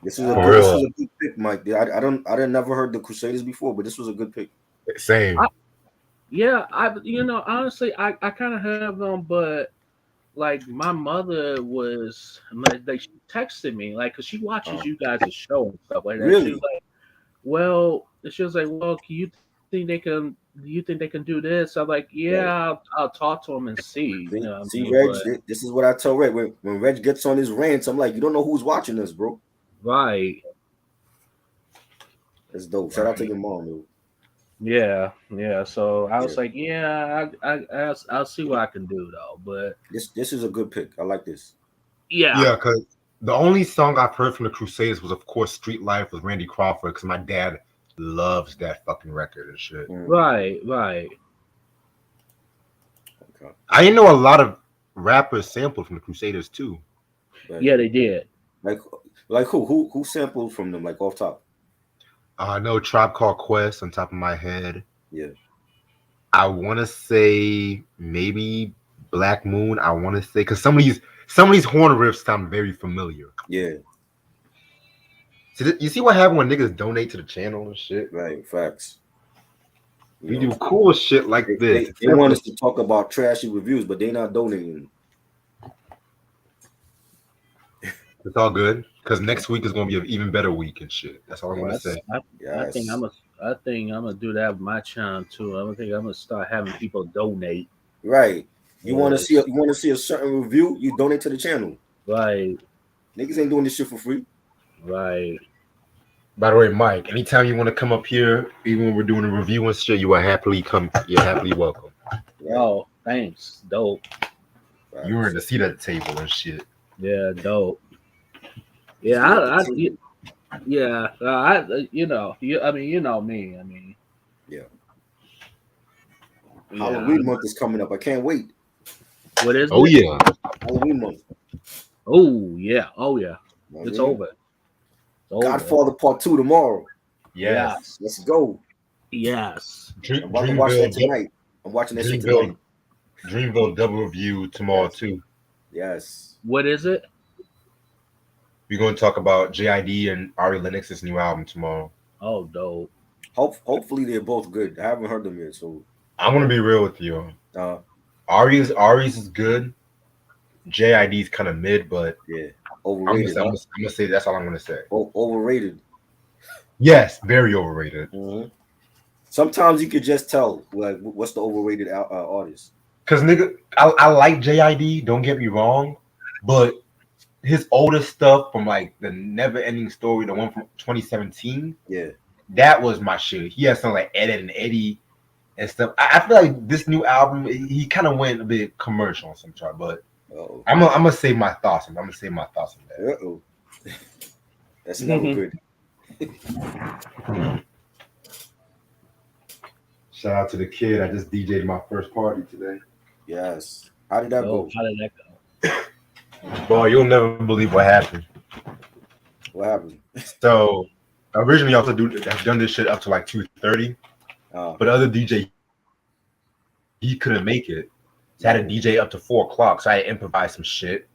This is a For good. This real. is a good pick, Mike. I didn't never heard the Crusaders before, but this was a good pick. Same. Yeah, honestly, I kind of have them, but like my mother was like she texted me like because she watches you guys' show and stuff like that. She was Really? like, well, she was like, well, can you think they can? Do you think they can do this? I'm like, yeah, Right. I'll talk to them and see. You know what I See, mean? Reg. But This is what I tell Reg when Reg gets on his rants. I'm like, you don't know who's watching us, bro. right, That's dope. Shout out to Right. your mom, though. yeah. So I Yeah. was like, yeah, I'll see what I can do though. But This is a good pick. I like this. yeah, Yeah, because the only song I've heard from the Crusaders was, of course, "Street Life" with Randy Crawford. Because my dad loves that fucking record and shit. right. Okay. I didn't know a lot of rappers sampled from the Crusaders too. Right. Yeah, they did. Like like who sampled from them like off top? I know Tribe Called Quest on top of my head. Yeah. I want to say maybe Black Moon. I want to say because some of these horn riffs sound very familiar. Yeah. So you see what happened when niggas donate to the channel and shit? Right. Facts. You We know, do cool shit like this. they want us to talk about trashy reviews, but they not donating. It's all good because next week is gonna be an even better week and shit. That's all I'm Well, gonna say. I think Yes. I think I'm gonna do that with my channel too. I think I'm gonna start having people donate. Right. You want to Yes. see a certain review? You donate to the channel. Right, Niggas ain't doing this shit for free. right. By the way, Mike, anytime you want to come up here, even when we're doing a review and shit, you are happily come. You're happily welcome. Right. Oh, thanks. Dope. Facts. You're in the seat at the table and shit. Yeah, dope. He's Yeah, at the table. yeah. I mean, you know me. I mean, Yeah. yeah. Halloween month is coming up. I can't wait. What is Oh it? yeah, Halloween month. Oh yeah. Oh yeah. You know what It's I mean? over. It's over. Godfather Part 2 tomorrow. yes. Let's go. Yes. I'm about to watch that Dreamville, tonight. I'm watching that shit tonight. Dreamville double review tomorrow Yes. too. Yes. What is it? We're going to talk about JID and Ari Lennox's new album tomorrow. Oh, dope. Hopefully they're both good. I haven't heard them yet, so I'm gonna be real with you. uh Ari's is good. JID's kind of mid, but yeah. I'm Overrated. gonna say that's all I'm gonna say. Overrated. Yes, very overrated. Mm-hmm. Sometimes you could just tell like what's the overrated artist. Cause nigga, I like JID. Don't get me wrong, but his older stuff from like the Never Ending Story, the one from 2017, Yeah. that was my shit. He had something like Ed and Eddie and stuff. I feel like this new album, he kind of went a bit commercial on some chart, but Uh-oh. I'm gonna say my thoughts. I'm gonna say my thoughts on that. Uh-oh. That's never good. Shout out to the kid. I just DJ'd my first party today. Yes. How did that go? How did that go? Boy, you'll never believe what happened. What happened? So originally I also have done this shit up to like 2:30, but the other DJ he couldn't make it. So I had a DJ up to 4:00, so I had to improvise some shit.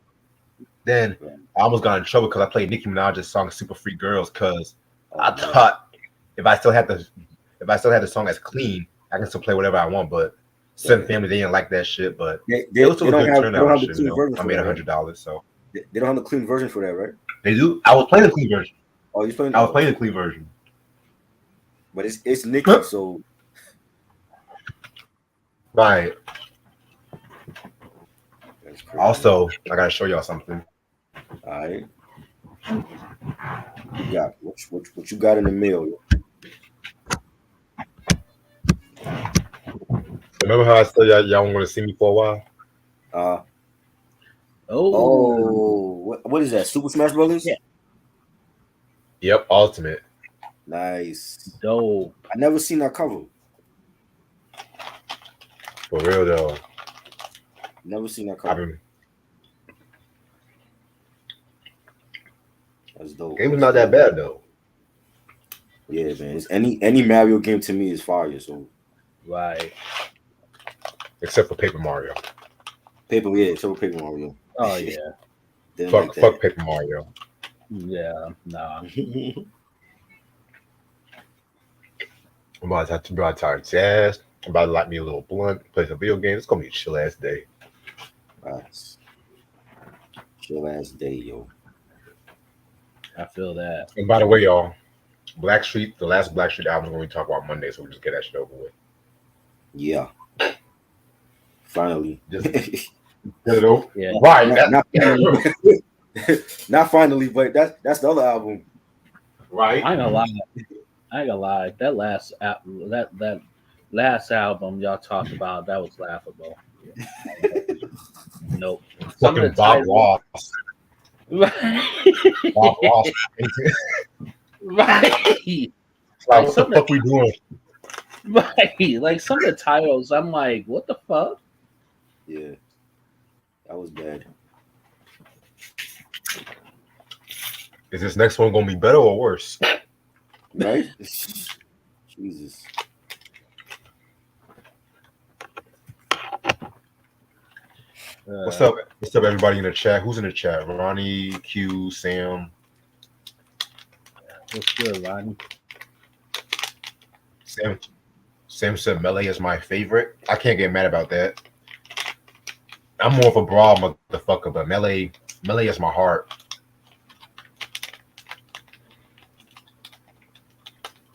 Then I almost got in trouble because I played Nicki Minaj's song "Super Freak Girls" because I thought if I still had the song as clean, I can still play whatever I want. But certain family they didn't like that shit. But they it was still a don't good have turnout. the Shit, clean version I for made that, right? $100. So They don't have the clean version for that, right? they do. I was playing the clean version. Oh, you playing? I was playing the clean version. But it's Nicki, so Right. that's crazy. Also, I gotta show y'all something. All right. You got what you got in the mail? Remember how I said y'all want to see me for a while? What is that? Super Smash Brothers? Yeah. Yep, Ultimate. Nice. Dope. I never seen that cover. For real though. Never seen that I've cover. been, That's dope. game was not that bad though. Yeah, man. It's any Mario game to me is fire. So Right. Except for Paper Mario. Paper Mario. Oh yeah. Didn't Fuck like that. fuck Paper Mario. Yeah, nah. I'm about to talk jazz. I'm about to light me a little blunt, play some video games. It's gonna be a chill ass day. That's chill ass day, yo. I feel that. And by the way, y'all, Blackstreet, the last Blackstreet album is going to talk about Monday, so we just get that shit over with. Yeah. Finally. Just get it over. Yeah. Right. Not finally. Not finally, but that's the other album. Right. I ain't gonna lie. That last album y'all talked about, that was laughable. Nope. Some of Fucking the Bob titles, Ross. right? Bob Ross. Right. Like, what the fuck we doing? Right. Like some of the titles, I'm like, what the fuck? Yeah. That was bad. Is this next one gonna be better or worse? Right? Jesus. What's up? What's up, everybody in the chat? Who's in the chat? Ronnie, Q, Sam. What's good, Ronnie? Sam said Melee is my favorite. I can't get mad about that. I'm more of a broad motherfucker, but Melee is my heart.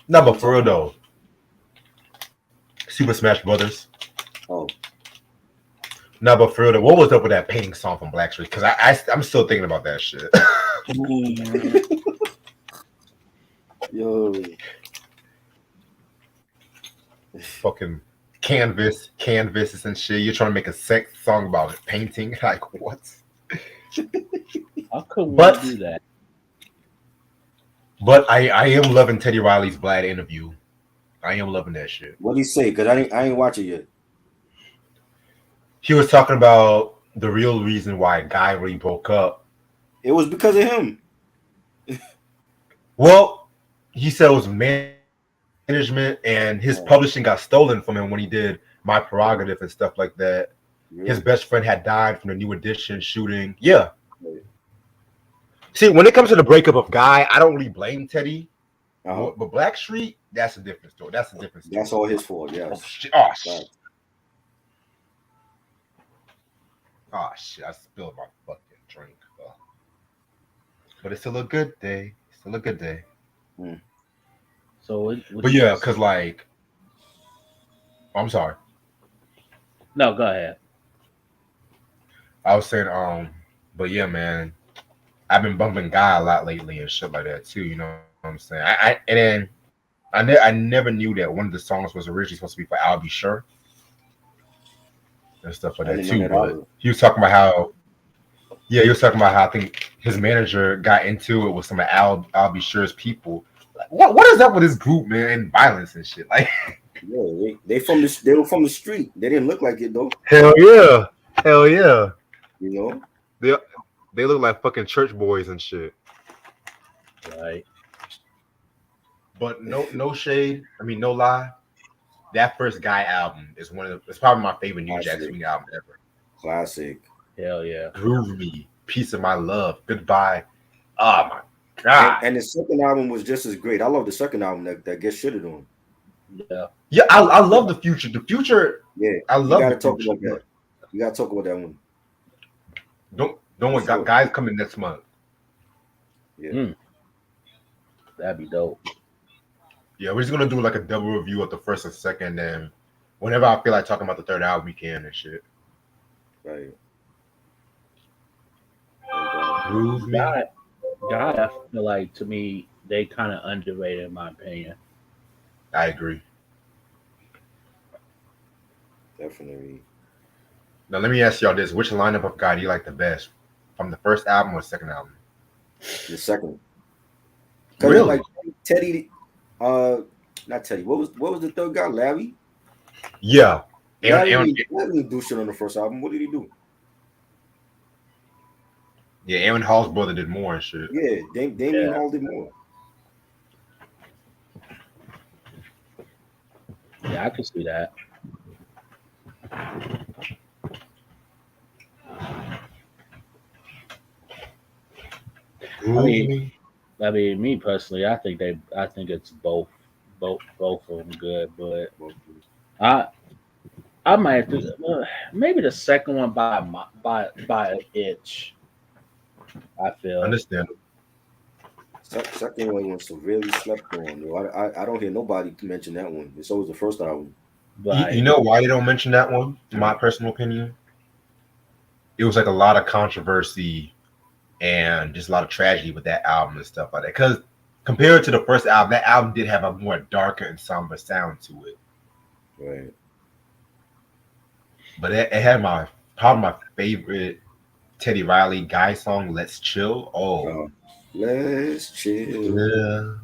No, but for real though, Super Smash Brothers. Oh. No, but for real though, what was up with that painting song from Blackstreet? Because I'm still thinking about that shit. Yo. Fucking canvases and shit. You're trying to make a sex song about painting? Like what? How could we do that? But I am loving Teddy Riley's Vlad interview. I am loving that shit. What did he say? Because I ain't watch it yet. He was talking about the real reason why Guy really broke up. It was because of him. Well, he said it was management and his publishing got stolen from him when he did My Prerogative and stuff like that. Really? His best friend had died from the New Edition shooting. Yeah. Right. See, when it comes to the breakup of Guy, I don't really blame Teddy. But Blackstreet, that's a different story. That's all his fault, yes. Oh, shit. Oh, shit. I spilled my fucking drink. Oh. But it's still a good day. Mm. So, but yeah, because like, I'm sorry. No, go ahead. I was saying, but yeah, man, I've been bumping Guy a lot lately and shit like that too. You know what I'm saying? I never knew that one of the songs was originally supposed to be for I'll Be Sure and stuff like that too. But he was talking about how, I think his manager got into it with some of I'll Be Sure's people. Like, what is up with this group, man? And violence and shit. Like, yeah, they were from the street. They didn't look like it though. Hell yeah. You know, they look like fucking church boys and shit. Right. But no shade. I mean, no lie. That first Guy album is it's probably my favorite New Jack Swing album ever. Classic. Hell yeah. Groove Me, Piece of My Love, Goodbye. Oh my god. And the second album was just as great. I love the second album that gets shitted on. Yeah, I love the Future. The Future. Yeah, I love the Future. About that. You gotta talk about that one. Don't worry, Guys coming next month. Yeah. That'd be dope. Yeah, we're just gonna do like a double review of the first and second, and whenever I feel like talking about the third album, we can and shit. Right. Groove Me. God, I feel like to me they kind of underrated in my opinion. I agree. Definitely. Now let me ask y'all this: which lineup of Guy do you like the best, from the first album or second album? The second. Really? Like Teddy, not Teddy. What was the third guy? Larry. Yeah. Larry didn't do shit on the first album. What did he do? Yeah, Aaron Hall's brother did more and shit. Yeah, Damien Hall did more. Yeah, I can see that. I mean, me personally, I think it's both of them good, but I I might do maybe the second one by an inch. I feel. Understand. Second one was severely slept on. Though. I don't hear nobody mention that one. It's always the first album. You know why they don't mention that one? In my personal opinion, it was like a lot of controversy and just a lot of tragedy with that album and stuff like that. Because compared to the first album, that album did have a more darker and somber sound to it. Right. But it had probably my favorite Teddy Riley guy song, "Let's Chill." Oh, let's chill. Yeah.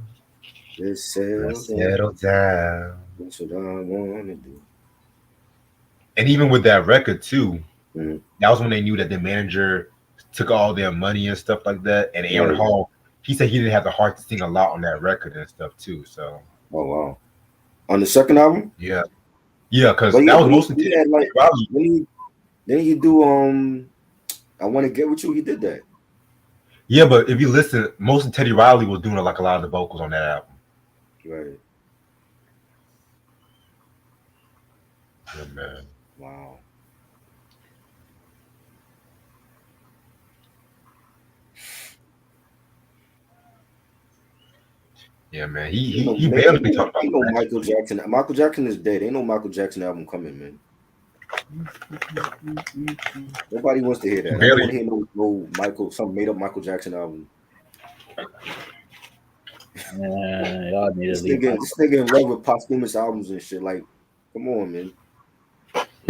Let's settle down. That's what I want to do. And even with that record too, that was when they knew that the manager took all their money and stuff like that. And Aaron Hall, he said he didn't have the heart to sing a lot on that record and stuff too. So. Oh wow. On the second album? Yeah, because that was mostly like, then you do I Want to Get With You. He did that. Yeah, but if you listen, most of Teddy Riley was doing like a lot of the vocals on that album. Right. Yeah, man. Wow. Yeah, man. He barely talked about Michael Jackson. Michael Jackson is dead. Ain't no Michael Jackson album coming, man. Nobody wants to hear that. I don't want to hear no Michael, some made up Michael Jackson album. Y'all need this nigga in love with posthumous albums and shit. Like, come on, man.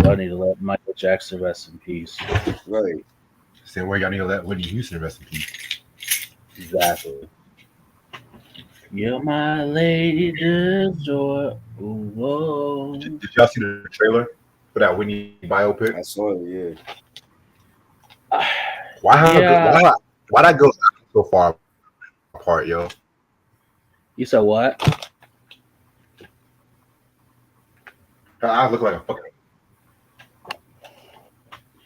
Y'all need to let Michael Jackson rest in peace. Right. Same way y'all need to let Whitney Houston rest in peace. Exactly. You're my lady, the joy. Did y'all see the trailer for that Whitney biopic? I saw it, yeah. Why that goes so far apart, yo? You said what? Her eyes look like a fucking.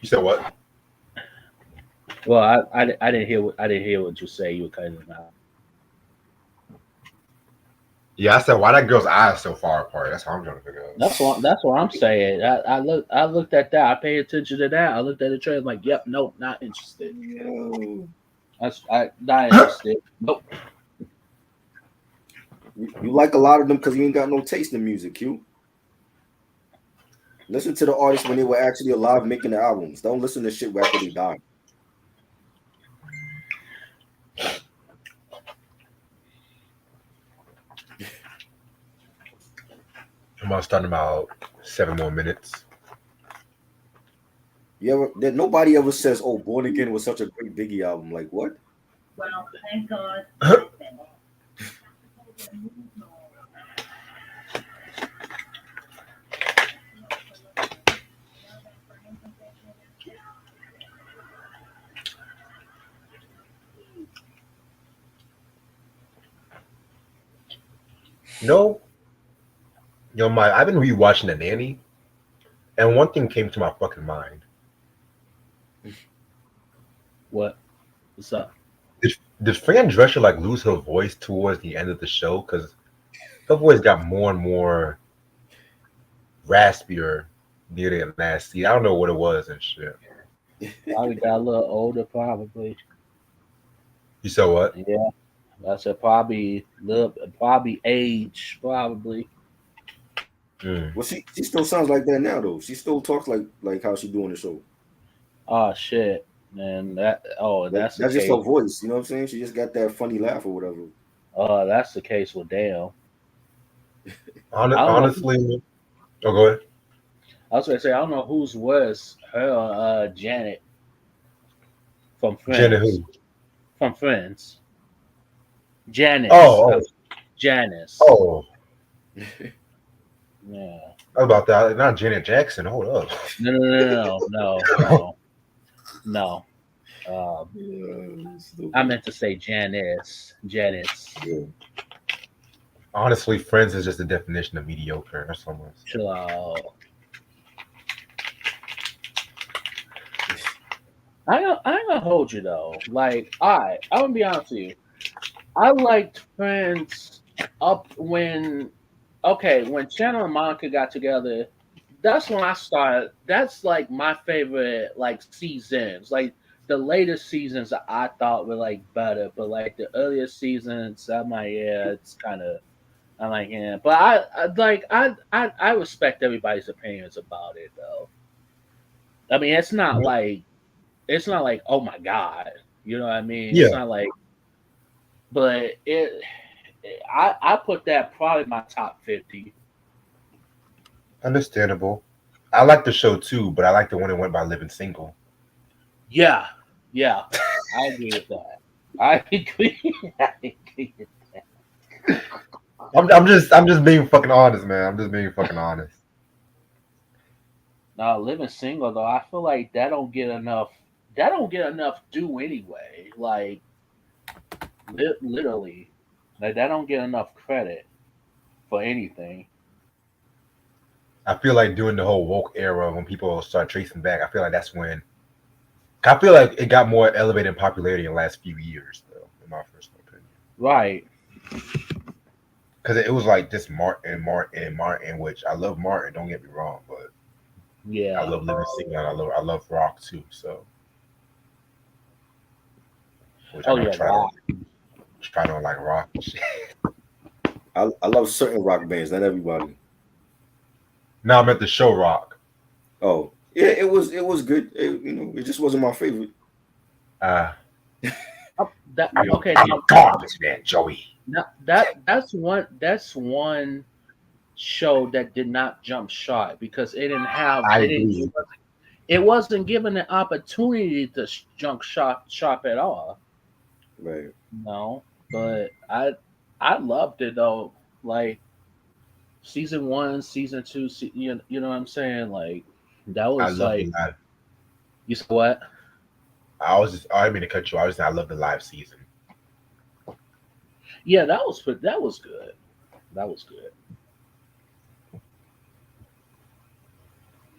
You said what? Well, I didn't hear what you say. You were cutting it out. Yeah, I said why that girl's eyes so far apart. That's how I'm trying to figure out. That's what I'm saying. I looked at that. I paid attention to that. I looked at the trailer. Like, yep, nope, not interested. I not interested. Nope. You like a lot of them because you ain't got no taste in music, Q. Listen to the artists when they were actually alive making the albums. Don't listen to shit after they died. I'm about to start in about 7 more minutes. Nobody ever says, "Oh, Born Again was such a great Biggie album." Like what? Well, thank God. I've been rewatching The Nanny, and one thing came to my fucking mind. What? What's up? Did Fran Drescher like lose her voice towards the end of the show? Because her voice got more and more raspier near the last season. I don't know what it was and shit. Probably got a little older, probably. You said what? Yeah, I said probably age, probably. Well, she still sounds like that now, though. She still talks like how she doing the show. Oh shit, man! That's just her voice. You know what I'm saying? She just got that funny laugh or whatever. That's the case with Dale. Honestly, go ahead. I was gonna say I don't know whose was her Janet from Friends. Janet who? From Friends. Janice. Oh. Janice. Oh. Yeah. How about that? Not Janet Jackson. Hold up. No. I meant to say Janice. Janice. Yeah. Honestly, Friends is just the definition of mediocre. That's almost. Chill out. I ain't gonna hold you though. Like, I'm gonna be honest with you. I liked Friends up when, okay, when Shannon and Monica got together. That's when I started. That's like my favorite like seasons. Like the latest seasons I thought were like better, but like the earlier seasons, I'm like, yeah, it's kind of. I'm like, yeah, but I respect everybody's opinions about it though. I mean, it's not like oh my god, you know what I mean? It's Yeah, not like, but I put that probably in my top 50. understandable. I like the show too, but I like the one that went by living single. Yeah, yeah, I agree with that. I agree. I agree. I'm just being fucking honest, man. I'm just being fucking honest. Now, living single though, I feel like that don't get enough. That don't get enough due anyway. Like literally, like that don't get enough credit for anything. I feel like during the whole woke era, when people start tracing back, I feel like that's when I feel like it got more elevated in popularity in the last few years, though, in my personal opinion. Right. Because it was like this Martin, which I love Martin. Don't get me wrong, but I Yeah. love Living Single. And I love rock too. So, which I Oh know yeah. Wow. try to like rock and shit. I love certain rock bands, not everybody. Now I'm at the show rock. Oh yeah, it was good. It just wasn't my favorite. Uh, Okay. I'm a garbage man, Joey. That's one show that did not jump shot because I agree. it wasn't given an opportunity to jump shop at all. Right. No, but I loved it though. Like season one, season two, you know what I'm saying? Like that I was love the like live. you said what? I didn't mean to cut you. I love the live season. Yeah, that was good. That was good.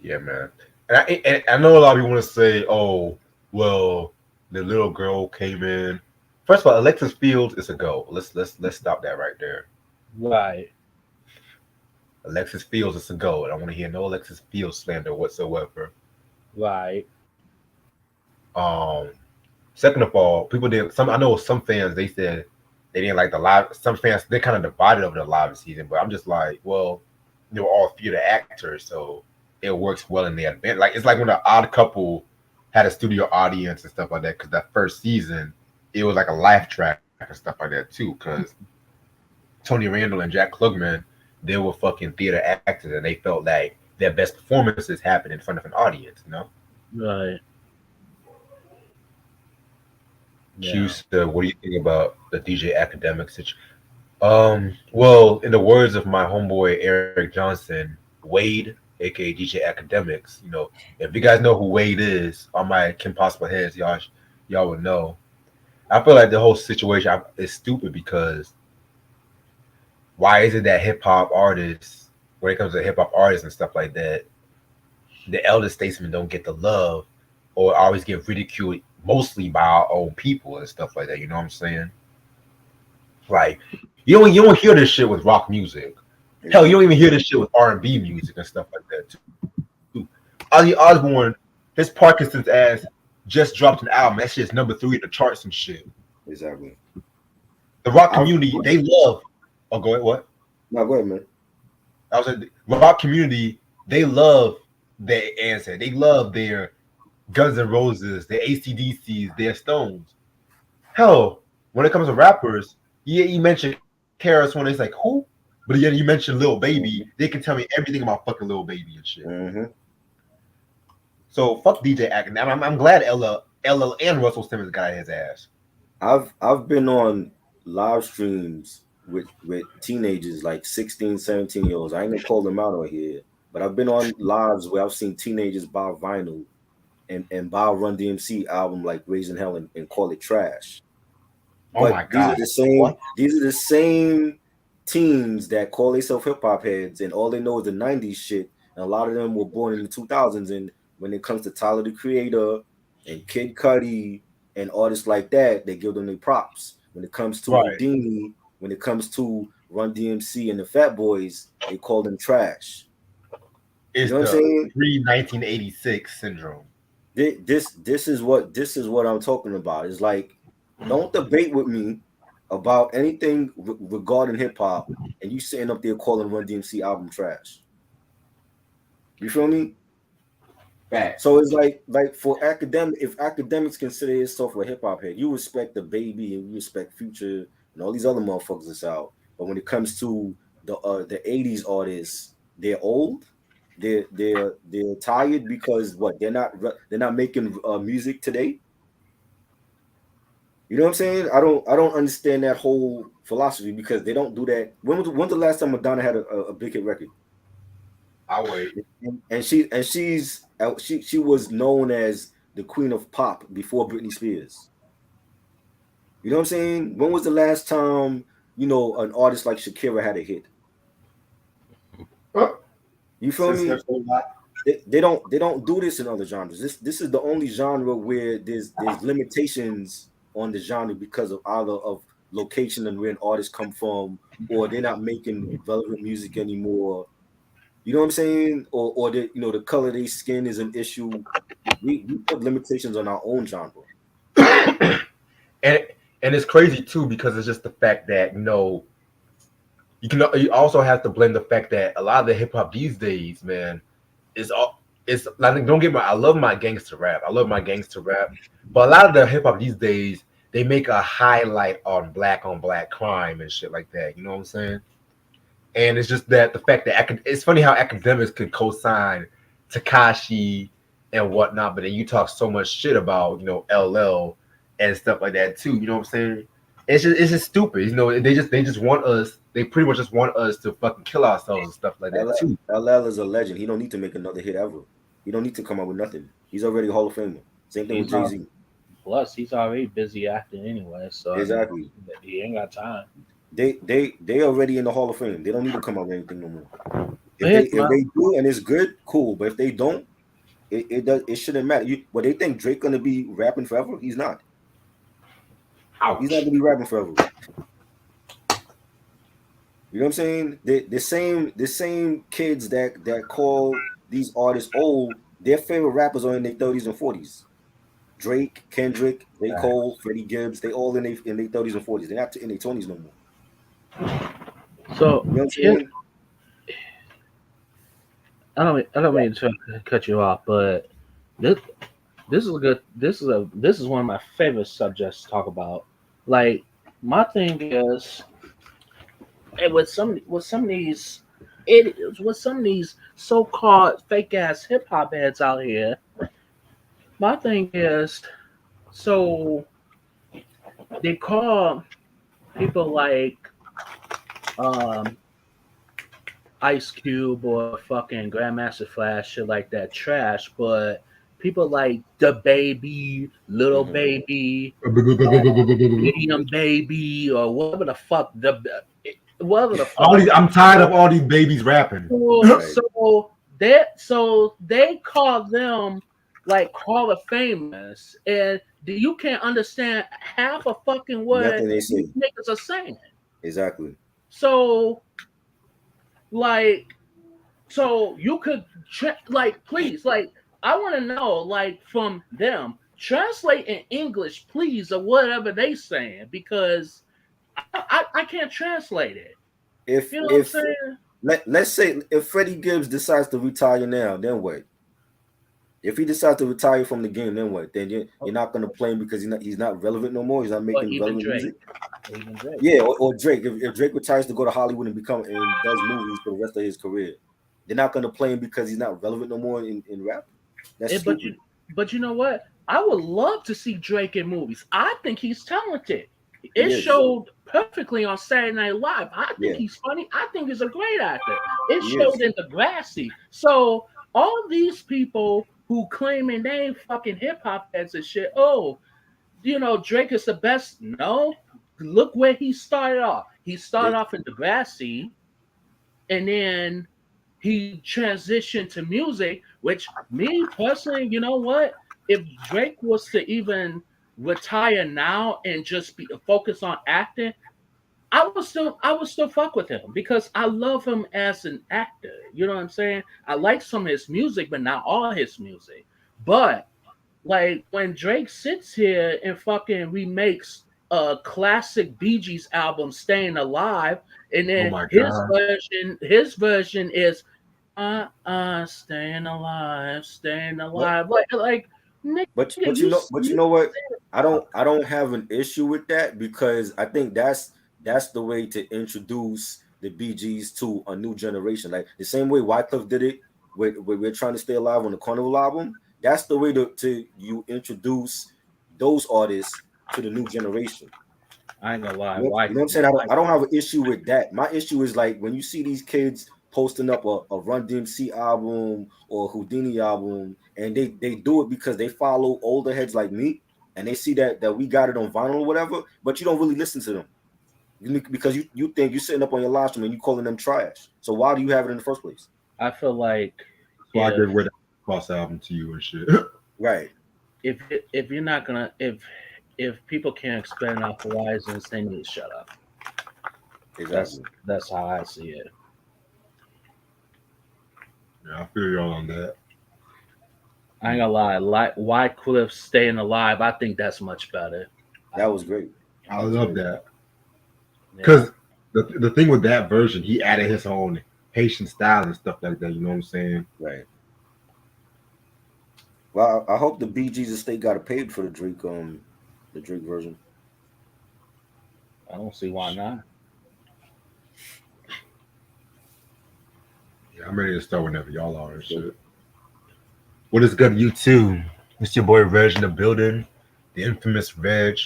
Yeah, man. And I know a lot of people want to say, "Oh, well, the little girl came in." First of all, Alexis Fields is a go. Let's stop that right there. Right. Alexis Fields is a go. I don't want to hear no Alexis Fields slander whatsoever. Right. Um, Second of all, people didn't. Some I know some fans they said they didn't like the live. Some fans they kind of divided over the live season, but I'm just like, well, they were all theater actors, so it works well in the event. Like it's like when the Odd Couple had a studio audience and stuff like that. Because that first season, it was like a laugh track and stuff like that too. Because Tony Randall and Jack Klugman, they were fucking theater actors, and they felt like their best performances happened in front of an audience. You know. Right. Q Yeah. said, "What do you think about the DJ academic situation?" Well, in the words of my homeboy Eric Johnson, Wade, aka DJ Academics, if you guys know who Wade is, on my Kim Possible heads, y'all would know. I feel like the whole situation is stupid because why is it that hip hop artists, when it comes to hip hop artists and stuff like that, the elder statesmen don't get the love or always get ridiculed mostly by our own people and stuff like that. You know what I'm saying? Like you don't hear this shit with rock music. Hell, you don't even hear this shit with R&B music and stuff like that too. Ozzy Osbourne, his Parkinson's ass just dropped an album. That shit's number 3 in the charts and shit. Exactly. The rock community, they love. Oh, go ahead. What? No, go ahead, man. I was like, the rock community, they love their ancestors. They love their Guns N' Roses, their AC/DCs, their Stones. Hell, when it comes to rappers, you mentioned Karis when it's like who, but yet you mentioned Lil Baby, they can tell me everything about fucking Lil Baby and shit. Mm-hmm. So fuck DJ Acton. I'm glad Ella and Russell Simmons got his ass. I've been on live streams with teenagers like 16, 17-year-olds. I ain't gonna call them out on here, but I've been on lives where I've seen teenagers buy vinyl and buy Run DMC album like Raising Hell and call it trash. Oh But my god! these are the same teens that call themselves hip hop heads, and all they know is the '90s shit. And a lot of them were born in the 2000s. And when it comes to Tyler the Creator And Kid Cudi and artists like that, they give them their props. When it comes to Houdini, when it comes to Run DMC and the Fat Boys, they call them trash. It's you know what I'm saying? Pre-1986 syndrome. This is what I'm talking about. It's like, don't debate with me about anything regarding hip hop, and you sitting up there calling Run DMC album trash. You feel me? Fact. So it's like for if academics consider yourself a hip hop head, you respect the Baby and you respect Future and all these other motherfuckers that's out. But when it comes to the 80s artists, they're old. They're tired because what they're not making music today. You know what I'm saying? I don't understand that whole philosophy because they don't do that. When's the last time Madonna had a big hit record? I'll wait. And she was known as the queen of pop before Britney Spears. You know what I'm saying? When was the last time an artist like Shakira had a hit? You feel me? They don't do this in other genres. This is the only genre where there's limitations on the genre because of either of location and where an artist come from, or they're not making relevant music anymore. You know what I'm saying? Or the color of their skin is an issue. We put limitations on our own genre. and it's crazy too because it's just the fact that you also have to blend the fact that a lot of the hip hop these days, man, it's like, don't get me, I love my gangster rap. But a lot of the hip hop these days, they make a highlight on black crime and shit like that. You know what I'm saying? And it's just that the fact that it's funny how academics can co-sign Tekashi and whatnot, but then you talk so much shit about LL and stuff like that too. You know what I'm saying? It's just stupid. They just want us. They pretty much just want us to fucking kill ourselves and stuff like that too. LL is a legend. He don't need to make another hit ever. He don't need to come out with nothing. He's already a Hall of Famer. Same thing with Jay-Z. Plus, he's already busy acting anyway, so exactly, he ain't got time. They already in the Hall of Fame. They don't need to come out with anything no more. If they do and it's good, cool. But if they don't, it shouldn't matter. They think Drake gonna be rapping forever? He's not. Ouch. He's not gonna be rapping forever. You know what I'm saying? The same kids that call these artists old, their favorite rappers are in their 30s and 40s. Drake, Kendrick, J. Cole, Freddie Gibbs, they all in their 30s and 40s. They're not in their 20s no more. So you know what I'm saying? I don't mean to cut you off, but this is a good. This is one of my favorite subjects to talk about. Like, my thing is, with some of these idiots, with some of these so-called fake ass hip hop heads out here, my thing is, so they call people like Ice Cube or fucking Grandmaster Flash, shit like that, trash, but people like the Baby, Little Baby, Medium Baby, or whatever the fuck I'm tired of all these babies rapping. So they call them like Hall of Famous, and you can't understand half a fucking what these niggas are saying. Exactly. So you could please, I want to know, from them, translate in English, please, or whatever they saying, because I can't translate it. If you know what I'm saying? Let's say if Freddie Gibbs decides to retire now, then what? If he decides to retire from the game, then what? Then you're not going to play him because he's not relevant no more. He's not making relevant music. Yeah, or Drake. If Drake retires to go to Hollywood and does movies for the rest of his career, they're not going to play him because he's not relevant no more in rap. That's stupid. But you know what? I would love to see Drake in movies. I think he's talented. It showed perfectly on Saturday Night Live. I think he's funny. I think he's a great actor. It showed in Degrassi. So all these people who claiming they ain't fucking hip hop heads and shit, Drake is the best. No, look where he started off. He started off in Degrassi, and then he transitioned to music, which me personally, you know what? if Drake was to even retire now and just be focus on acting, I would still fuck with him because I love him as an actor. You know what I'm saying? I like some of his music, but not all his music. But like when Drake sits here and fucking remakes a classic Bee Gees album, "Staying Alive," and Oh then my his god. version is staying alive, staying But alive. Like nigga, but you know what? I don't have an issue with that because I think that's the way to introduce the BGs to a new generation. Like the same way Wyclef did it with We're Trying to Stay Alive on the Carnival album. That's the way to you introduce those artists to the new generation. I ain't gonna lie, You know what I'm saying? I don't have an issue with that. My issue is like when you see these kids posting up a Run DMC album or a Houdini album, and they do it because they follow older heads like me, and they see that we got it on vinyl or whatever, but you don't really listen to them because you think you're sitting up on your live stream and you calling them trash. So why do you have it in the first place? I feel like So I if gave away that Cross album to you and shit. Right. if you're not gonna if people can't explain off horizons, they need to shut up. Exactly. That's how I see it. Yeah, I feel y'all on that. I ain't gonna lie, like Wycliffe staying alive, I think that's much better. That was great. I love that. Yeah. Because the thing with that version, he added his own Haitian style and stuff like that. You know what I'm saying? Right. Well, I hope the BG's estate got paid for the Drake version. I don't see why not. Yeah, I'm ready to start whenever y'all are and shit. What is good, you too? It's your boy Reg in the building, the infamous Reg.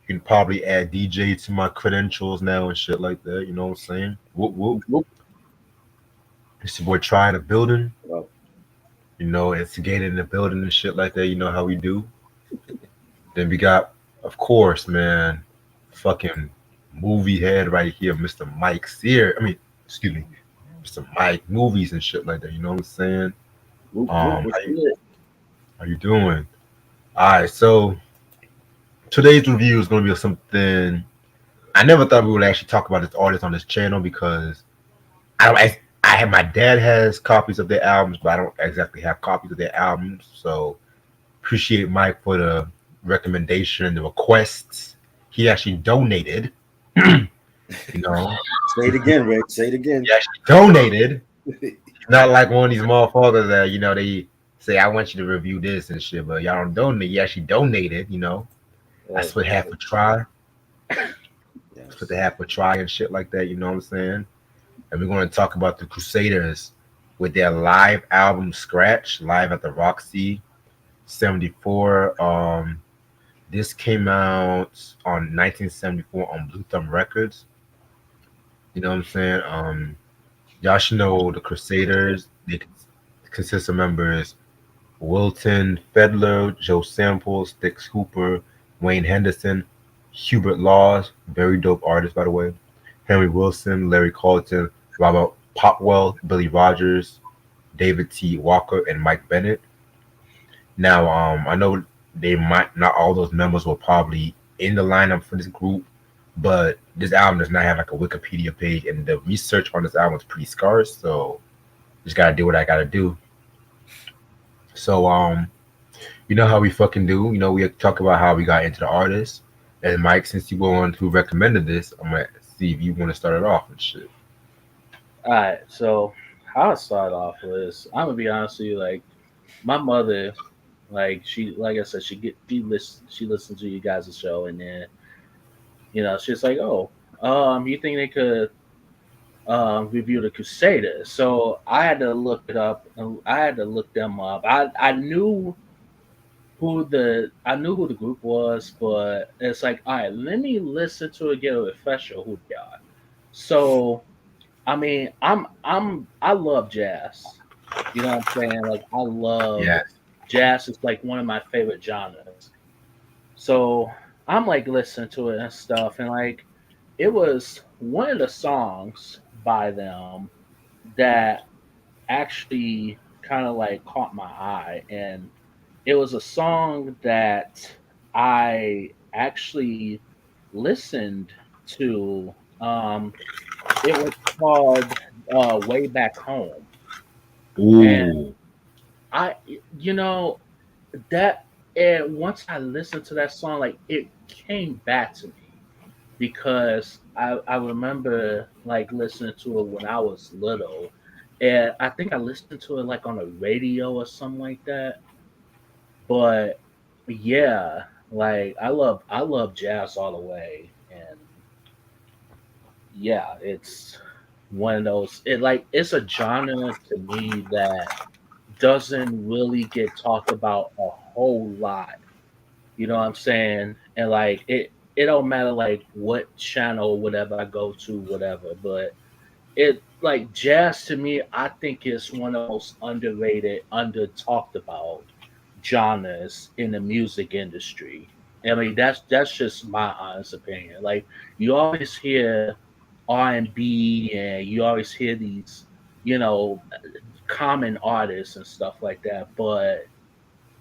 You can probably add DJ to my credentials now and shit like that. You know what I'm saying? Whoop whoop. Whoop. It's your boy Try in the building. Well, You know, instigated in the building and shit like that. You know how we do. Then we got, of course, man, fucking movie head right here, Mr. Mike Sear. I mean, excuse me, Mr. Mike movies and shit like that. You know what I'm saying? Whoop, Um, whoop, how you, whoop. how you doing? All right, so today's review is going to be something I never thought we would actually talk about this artist on this channel because I don't. I have my dad has copies of their albums, but I don't exactly have copies of their albums. So appreciate Mike for the recommendation and the requests. He actually donated. You know, say it again, Rick. Say it again. he actually donated. Not like one of these motherfuckers that they say I want you to review this and shit, but y'all don't donate. He actually donated. You know, that's what half a try. That's what they have for try and shit like that. You know what I'm saying? And we're going to talk about the Crusaders with their live album Scratch, live at the Roxy 74. This came out on 1974 on Blue Thumb Records. You know what I'm saying? Y'all should know the Crusaders. They consist of members Wilton Fedler, Joe Sample, Stix Hooper, Wayne Henderson, Hubert Laws, very dope artist by the way, Henry Wilson, Larry Colton, Robert Popwell, Billy Rogers, David T. Walker, and Mike Bennett. Now, I know they might not all those members were probably in the lineup for this group, but this album does not have like a Wikipedia page, and the research on this album is pretty scarce. So just gotta do what I gotta do. So, you know how we fucking do. You know, we talk about how we got into the artist. And Mike, since you were one who recommended this, I'm gonna see if you want to start it off and shit. All right, so how I start off was I'm gonna be honest with you, like my mother, like I said, she listens to you guys' show, and then she's like, oh, you think they could review the Crusaders? So I had to look it up, and I had to look them up. I knew who the group was, but it's like, all right, let me listen to it, get a refresher who they are. So I mean, I love jazz. You know what I'm saying? Like I love jazz. Is like one of my favorite genres. So I'm like listening to it and stuff, and like it was one of the songs by them that actually kind of like caught my eye, and it was a song that I actually listened to. It was called Way Back Home. And Ooh. I, you know, that, and once I listened to that song, like it came back to me because I remember like listening to it when I was little. And I think I listened to it like on the radio or something like that. But yeah, like I love jazz all the way, and yeah, it's one of those. It's a genre to me that doesn't really get talked about a whole lot. You know what I'm saying? And like it don't matter like what channel, whatever I go to, whatever. But it like jazz to me, I think is one of the most underrated, under talked about genres in the music industry. I mean, that's just my honest opinion. Like you always hear R&B, and you always hear these, you know, common artists and stuff like that. But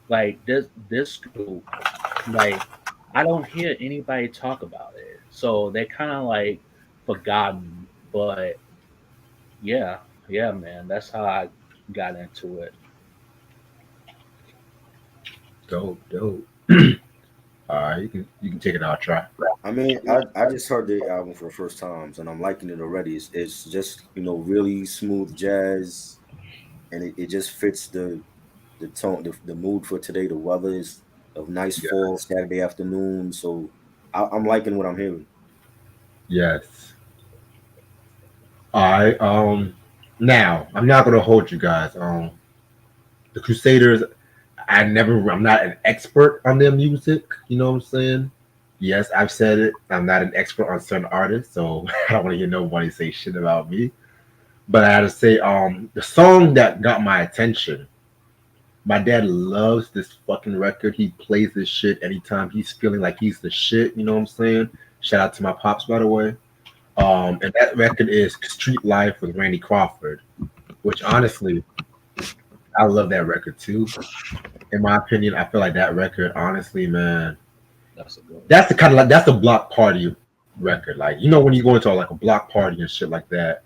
like this group, like I don't hear anybody talk about it. So they're kind of like forgotten. But yeah, yeah, man, that's how I got into it. Dope, dope. All right, you can take it out, try. I mean, I just heard the album for the first times and I'm liking it already. It's just, really smooth jazz, and it just fits the tone, the mood for today. The weather is a nice Yeah. fall Saturday afternoon, so I'm liking what I'm hearing. Yes. All right. Now I'm not gonna hold you guys. The Crusaders. I'm not an expert on their music. You know what I'm saying? Yes, I've said it. I'm not an expert on certain artists, so I don't want to hear nobody say shit about me. But I had to say, the song that got my attention. My dad loves this fucking record. He plays this shit anytime he's feeling like he's the shit. You know what I'm saying? Shout out to my pops, by the way. And that record is Street Life with Randy Crawford, which honestly, I love that record too. In my opinion, I feel like that record, honestly, man, That's a good one. that's the kind of like that's the block party record. Like when you go into like a block party and shit like that,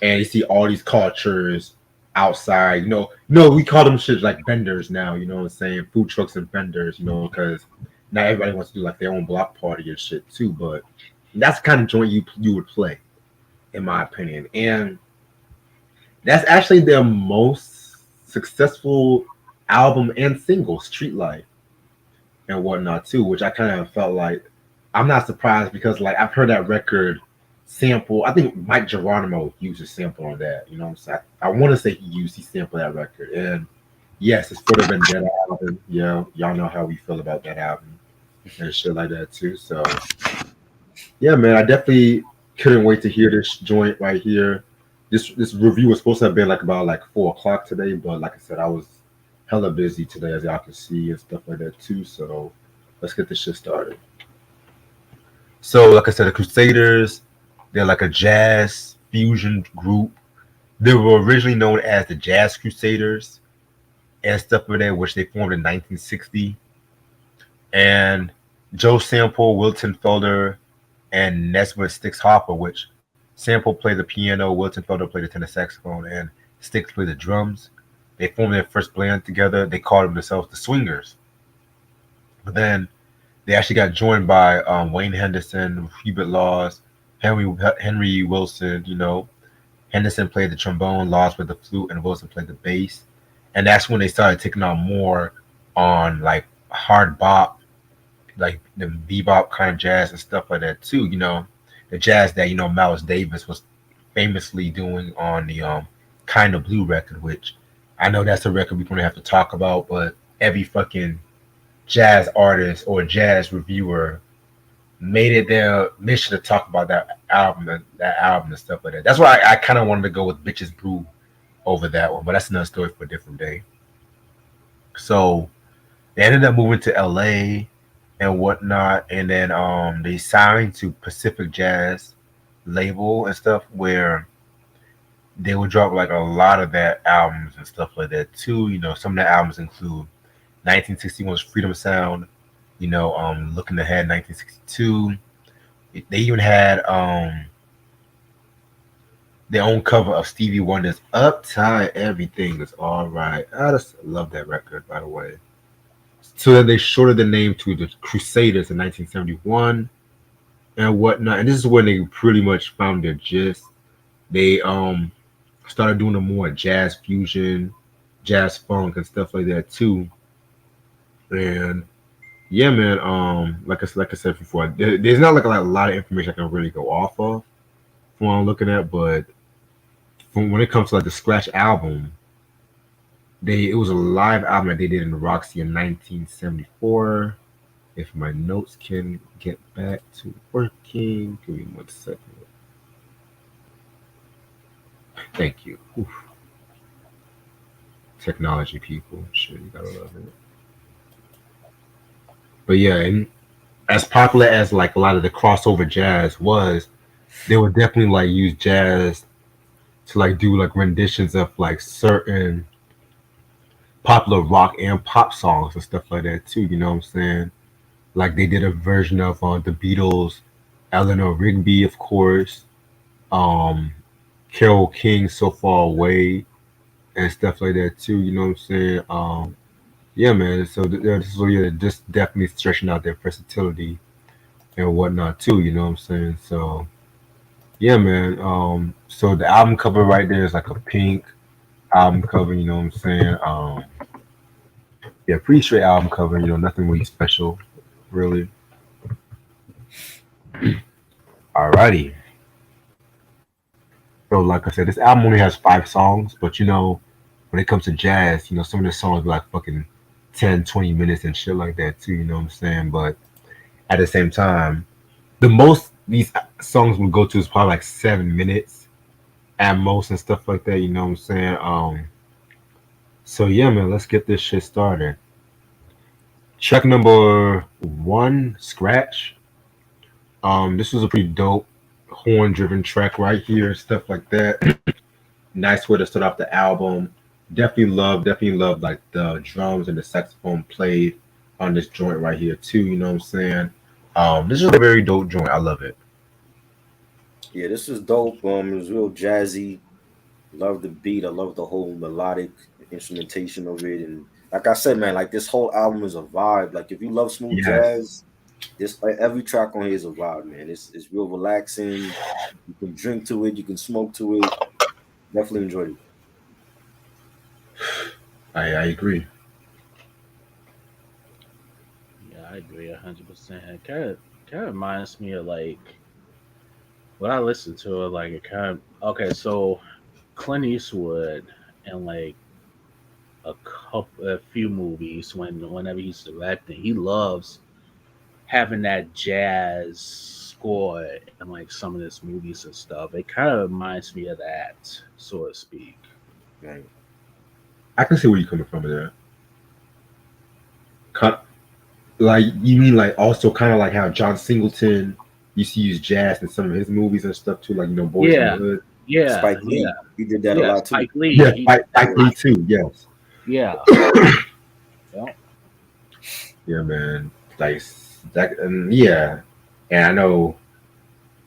and you see all these cultures outside. We call them shit like vendors now. You know what I'm saying? Food trucks and vendors. Because not everybody wants to do like their own block party and shit too. But that's the kind of joint you would play, in my opinion. And that's actually their most successful album and single, Street Life and whatnot too, which I kind of felt like I'm not surprised because like I've heard that record sample. I think Mike Geronimo used a sample on that. You know what I'm saying? I want to say he sampled that record. And yes, it's for the Vendetta album. Yeah, y'all know how we feel about that album and shit like that too. So yeah, man, I definitely couldn't wait to hear this joint right here. This review was supposed to have been like about like 4 o'clock today, but like I said, I was hella busy today, as y'all can see, and stuff like that too. So let's get this shit started. So, like I said, the Crusaders, they're like a jazz fusion group. They were originally known as the Jazz Crusaders and stuff like that, which they formed in 1960. And Joe Sample, Wilton Felder, and Nesbitt Sticks Harper, which Sample played the piano, Wilton Felder played the tenor saxophone, and Sticks played the drums. They formed their first band together. They called themselves the Swingers. But then they actually got joined by Wayne Henderson, Hubert Laws, Henry Wilson. Henderson played the trombone, Laws played the flute, and Wilson played the bass. And that's when they started taking on more on like hard bop, like the bebop kind of jazz and stuff like that too. The jazz that Miles Davis was famously doing on the Kind of Blue record, which I know that's a record we're gonna have to talk about, but every fucking jazz artist or jazz reviewer made it their mission to talk about that album and stuff like that. That's why I kind of wanted to go with Bitches Brew over that one, but that's another story for a different day. So they ended up moving to LA and whatnot, and then they signed to Pacific Jazz label and stuff, where they would drop like a lot of their albums and stuff like that too. Some of the albums include 1961's Freedom Sound. Looking Ahead, 1962. They even had their own cover of Stevie Wonder's Uptight, Everything Is Alright. I just love that record, by the way. So then they shorted the name to the Crusaders in 1971 and whatnot. And this is when they pretty much found their gist. They started doing a more jazz fusion, jazz funk and stuff like that too. And yeah, man, like I said before, there's not like a lot of information I can really go off of from what I'm looking at, but from when it comes to like the Scratch album, it was a live album that they did in the Roxy in 1974. If my notes can get back to working, give me 1 second. Thank you. Oof. Technology people, shit, you gotta love it. But yeah, and as popular as like a lot of the crossover jazz was, they would definitely like use jazz to like do like renditions of like certain popular rock and pop songs and stuff like that too. You know what I'm saying? Like they did a version of the Beatles, Eleanor Rigby, of course, um, Carole King, So Far Away, and stuff like that too. You know what I'm saying? Yeah, man. So yeah, just definitely stretching out their versatility and whatnot too. You know what I'm saying? So yeah, man. So the album cover right there is like a pink album cover. You know what I'm saying? Yeah, pretty straight album cover. Nothing really special, really. Alrighty. So like I said, this album only has 5 songs, but when it comes to jazz, some of the songs are like fucking 10, 20 minutes and shit like that too. You know what I'm saying? But at the same time, the most these songs will go to is probably like 7 minutes at most and stuff like that. You know what I'm saying? So yeah, man, let's get this shit started. Track number 1, Scratch. This was a pretty dope horn-driven track right here, stuff like that. Nice way to start off the album. Definitely love like the drums and the saxophone played on this joint right here too. You know what I'm saying? This is a very dope joint. I love it. Yeah, this is dope. It was real jazzy. Love the beat. I love the whole melodic instrumentation of it. And like I said, man, like this whole album is a vibe. Like if you love smooth jazz, this like every track on here is a vibe, man. It's real relaxing. You can drink to it. You can smoke to it. Definitely enjoyed it. I agree. Yeah, I agree 100%. It kind of reminds me of like when I listen to it, like it kind of okay. So Clint Eastwood and like a few movies whenever he's directing, he loves having that jazz score in like some of his movies and stuff. It kind of reminds me of that, so to speak. Right. I can see where you're coming from there. Like you mean like also kind of like how John Singleton used to use jazz in some of his movies and stuff too, like Boys in the Hood. Yeah, Spike Lee, he did that a lot too. Spike Lee, yeah, Spike Lee too. Yes. Yeah. Yeah. Yeah, man. Like that, and yeah, and I know,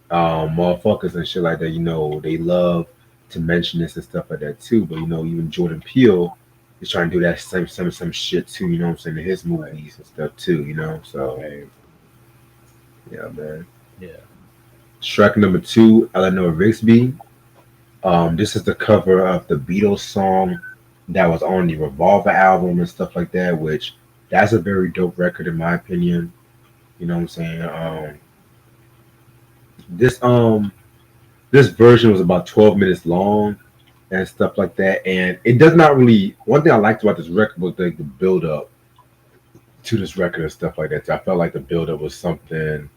motherfuckers and shit like that. They love to mention this and stuff like that too. But even Jordan Peele is trying to do that some shit too. You know what I'm saying, in his movies and stuff too. So yeah, man. Yeah. Track number 2, Eleanor Rigby. This is the cover of the Beatles song that was on the Revolver album and stuff like that, which that's a very dope record in my opinion. You know what I'm saying? This version was about 12 minutes long and stuff like that, and it does not really. One thing I liked about this record was like the build up to this record and stuff like that. So I felt like the build up was something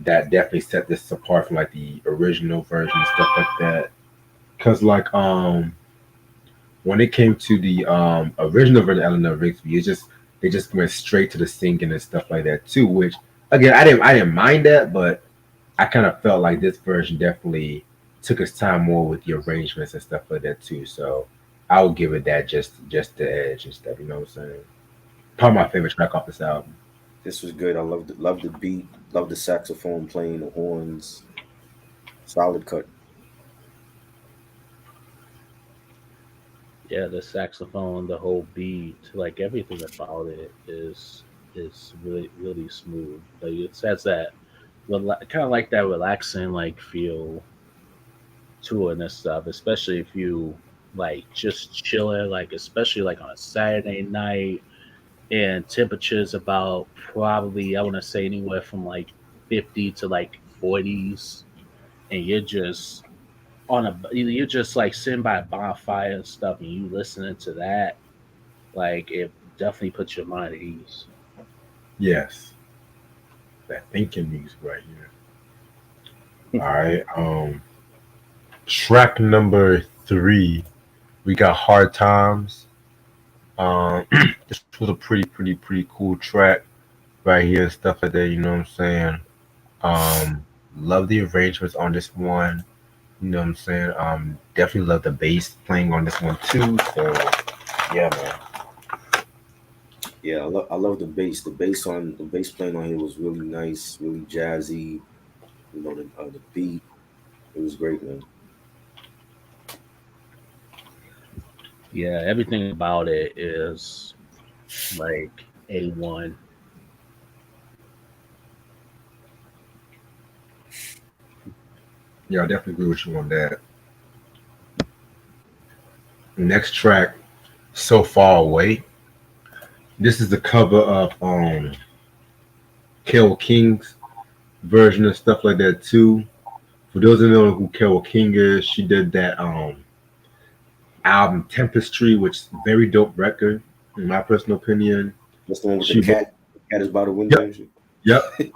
that definitely set this apart from like the original version and stuff like that. Cause like when it came to the original version of Eleanor Rigby, they just went straight to the singing and stuff like that too. Which again, I didn't mind that, but I kind of felt like this version definitely took its time more with the arrangements and stuff like that too. So I would give it that just the edge and stuff. You know what I'm saying? Probably my favorite track off this album. This was good. I loved the beat, loved the saxophone playing, the horns. Solid cut. Yeah, the saxophone, the whole beat, like everything about it is really smooth. Like it has that kind of like that relaxing like feel to it and stuff, especially if you like just chilling, like especially like on a Saturday night and temperatures about probably I want to say anywhere from like 50 to like 40s, and you're just like sitting by a bonfire and stuff, and you listening to that, like it definitely puts your mind at ease. Yes, that thinking music right here. All right. Track number 3, we got Hard Times. This was a pretty cool track right here, stuff like that. You know what I'm saying? Love the arrangements on this one. You know what I'm saying? Definitely love the bass playing on this one too. So yeah, man. Yeah, I love the bass. The bass playing on here was really nice, really jazzy. You know, the beat. It was great, man. Yeah, everything about it is like A1. Yeah, I definitely agree with you on that. Next track, So Far Away. This is the cover of Carole King's version and stuff like that too. For those who know who Carole King is, she did that album Tempestry, which is a very dope record, in my personal opinion. That's the one with the She wrote, cat. The cat is by the window yep, and shit. yep.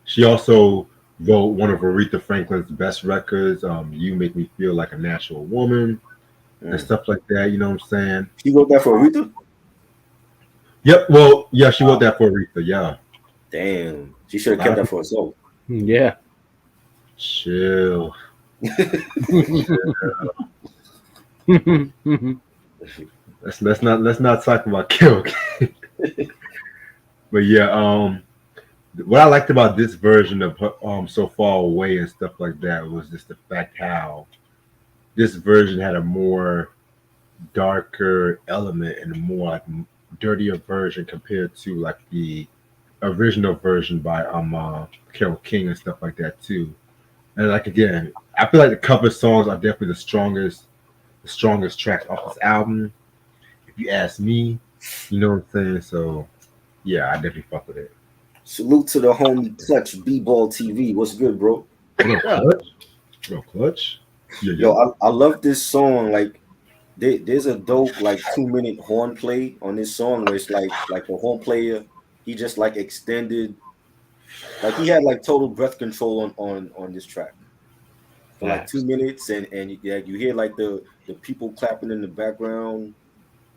She also wrote one of Aretha Franklin's best records, You Make Me Feel Like a Natural Woman, and Mm. stuff like that. You know what I'm saying? She wrote that for Aretha? Yep. Well, yeah, she wrote that for Aretha. Yeah. Damn. She A should have lot kept of that people. for herself. Yeah. Chill. Let's not talk about Carol. But yeah, what I liked about this version of So Far Away and stuff like that was just the fact how this version had a more darker element and a more like dirtier version compared to like the original version by Carole King and stuff like that too. And like again, I feel like the cover songs are definitely the strongest tracks off this album. If you ask me, you know what I'm saying. So yeah, I definitely fuck with it. Salute to the homie Clutch B-Ball TV. What's good, bro? What up, Clutch? What up, Clutch? Yeah, Yo, yeah. I love this song. Like there's a dope like 2 minute horn play on this song where it's like the horn player, he just like extended, like he had like total breath control on this track for like two Facts. minutes, and yeah, you hear like the people clapping in the background.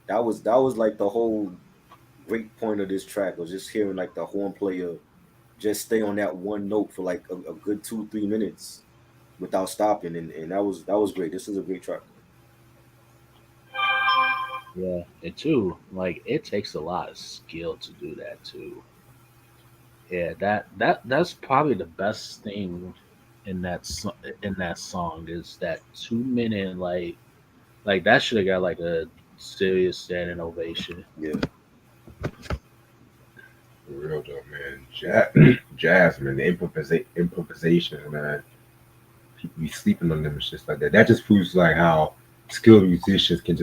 That was like the whole great point of this track was just hearing like the horn player just stay on that one note for like a good 2-3 minutes without stopping, and that was great. This is a great track. Yeah, and two, like it takes a lot of skill to do that too. Yeah, that's probably the best thing in that song is that 2 minute like that should have got like a serious standing ovation. Yeah. For real though, man. Jazz, man. The improvisation, man. People be sleeping on them and shit like that. That just proves like how skilled musicians can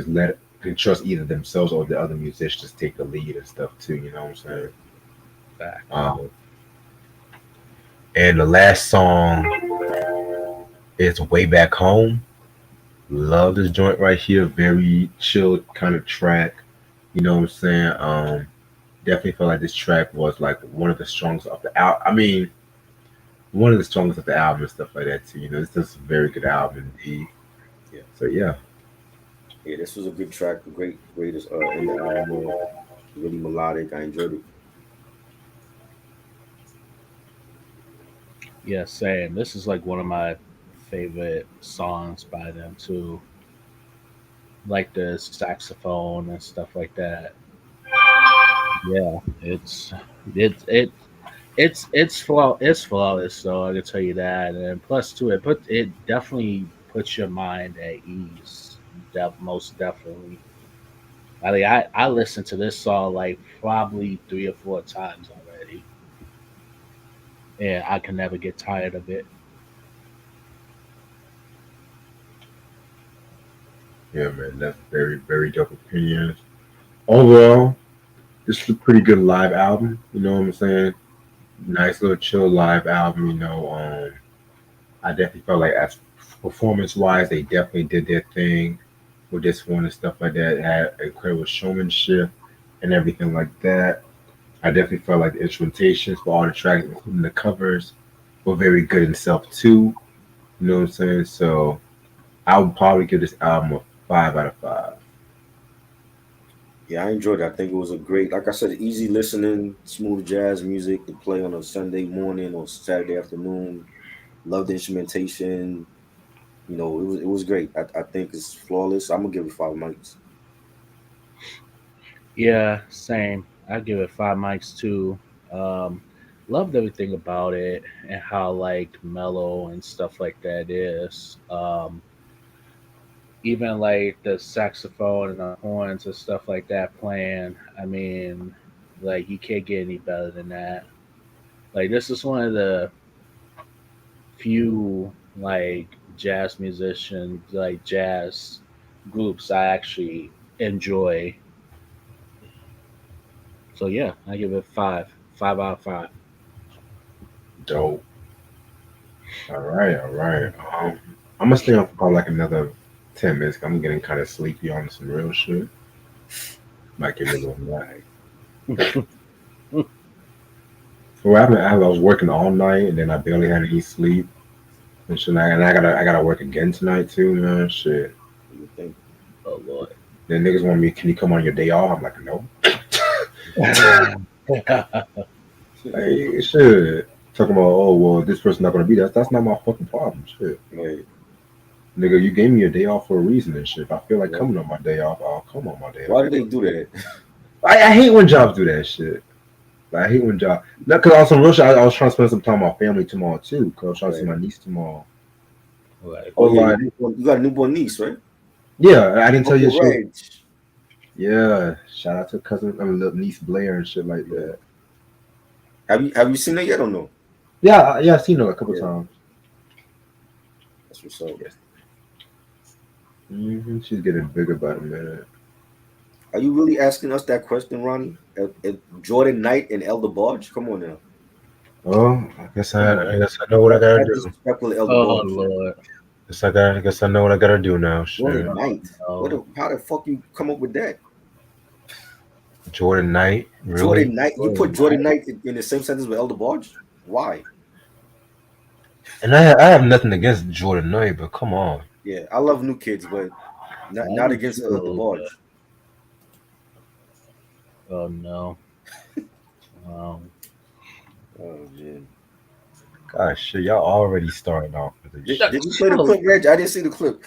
trust either themselves or the other musicians take the lead and stuff too. You know what I'm saying? Fact. Um, and the last song is "Way Back Home." Love this joint right here. Very chill kind of track. You know what I'm saying? Definitely felt like this track was like one of the strongest of the album. I mean, one of the strongest of the album and stuff like that too. You know, it's just a very good album indeed. Yeah. So yeah, Yeah, this was a good track, a greatest in the album. Really melodic. I enjoyed it. Yeah, same. This is like one of my favorite songs by them too. Like the saxophone and stuff like that. Yeah, it it it's flawless though. I can tell you that, and plus too, it definitely puts your mind at ease. Most definitely. I listened to this song like probably 3 or 4 times already, and I can never get tired of it. Yeah, man, that's very, very dope opinions. Overall, this is a pretty good live album. You know what I'm saying? Nice little chill live album. I definitely felt like as performance wise, they definitely did their thing with this one and stuff like that. It had incredible showmanship and everything like that. I definitely felt like the instrumentations for all the tracks, including the covers, were very good in itself too. You know what I'm saying? So I would probably give this album a 5 out of 5. Yeah, I enjoyed it. I think it was a great, like I said, easy listening, smooth jazz music to play on a Sunday morning or Saturday afternoon. Love the instrumentation. It was great. I think it's flawless. I'm gonna give it 5 mics. Yeah, same. I give it 5 mics too. Um, Loved everything about it and how like mellow and stuff like that is. Even like the saxophone and the horns and stuff like that playing. I mean, like you can't get any better than that. Like this is one of the few like jazz musicians, like jazz groups I actually enjoy. So yeah, I give it 5 out of 5. Dope. All right, all right. I'm gonna stay on for probably like another 10 minutes. I'm getting kind of sleepy on some real shit. Might give me a little nap. What happened? I was working all night and then I barely had any sleep and shit. And I gotta work again tonight too, man. Shit. What do you think? Oh Lord. Then niggas want me. Can you come on your day off? I'm like, no. Hey, shit. Talking about, oh well, this person's not gonna be there. That's not my fucking problem. Shit. Right. Nigga, you gave me a day off for a reason and shit. If I feel like Yeah. coming on my day off, I'll come on my day Why off. do they do that? I hate when jobs do that shit. Like, I hate when jobs. Not because I was on real shit. I was trying to spend some time with my family tomorrow too. Because I was trying to see Right. my niece tomorrow. Right. Oh But yeah, like, you got a newborn niece, right? yeah, I didn't tell you Okay, shit. right. Yeah, shout out to cousin, little niece Blair and shit like Yeah. that. Have you seen it yet or no? Yeah, yeah, I've seen her a couple Yeah, times. that's what's up. Yes. She's getting bigger by the minute. Are you really asking us that question, Ronnie? Jordan Knight and Elder Barge? Come on now. Oh, I guess Come on. I guess I know what I gotta That's do. disrespectful to Elder Oh Barge. Lord. I guess I know what I gotta do now. Jordan Shit. Knight. No. How the fuck you come up with that? Jordan Knight, really? Jordan Knight. You put Jordan Jordan Knight. Knight in the same sentence with Elder Barge? Why? And I have nothing against Jordan Knight, but come on. Yeah, I love new kids, but I not do against Elder too, Barge. but oh no. Um, Oh man. Gosh, shit, y'all already starting off with this Did, shit. did you play the clip, Reg? I didn't see the clip.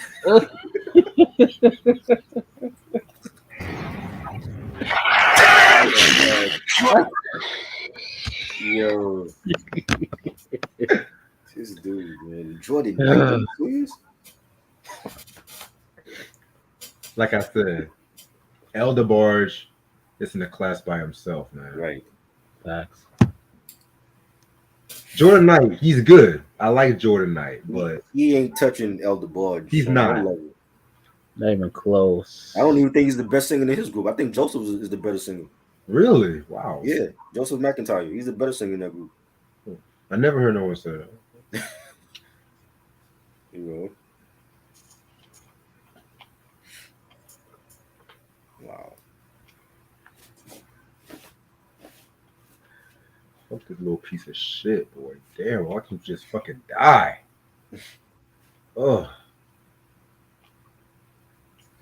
Yo, this dude, man. Jordan Knight, are you serious? Like I said, Elder Barge is in a class by himself, man. Right. Facts. Jordan Knight, he's good. I like Jordan Knight, but He ain't touching Elder Barge. he's on not. no level. Not even close. I don't even think he's the best singer in his group. I think Joseph is the better singer. Really? Wow. Yeah, Joseph McIntyre. He's the better singer in that group. I never heard no one say that. You know. Wow. Fuck this little piece of shit, boy. Damn, why can't you just fucking die? Ugh.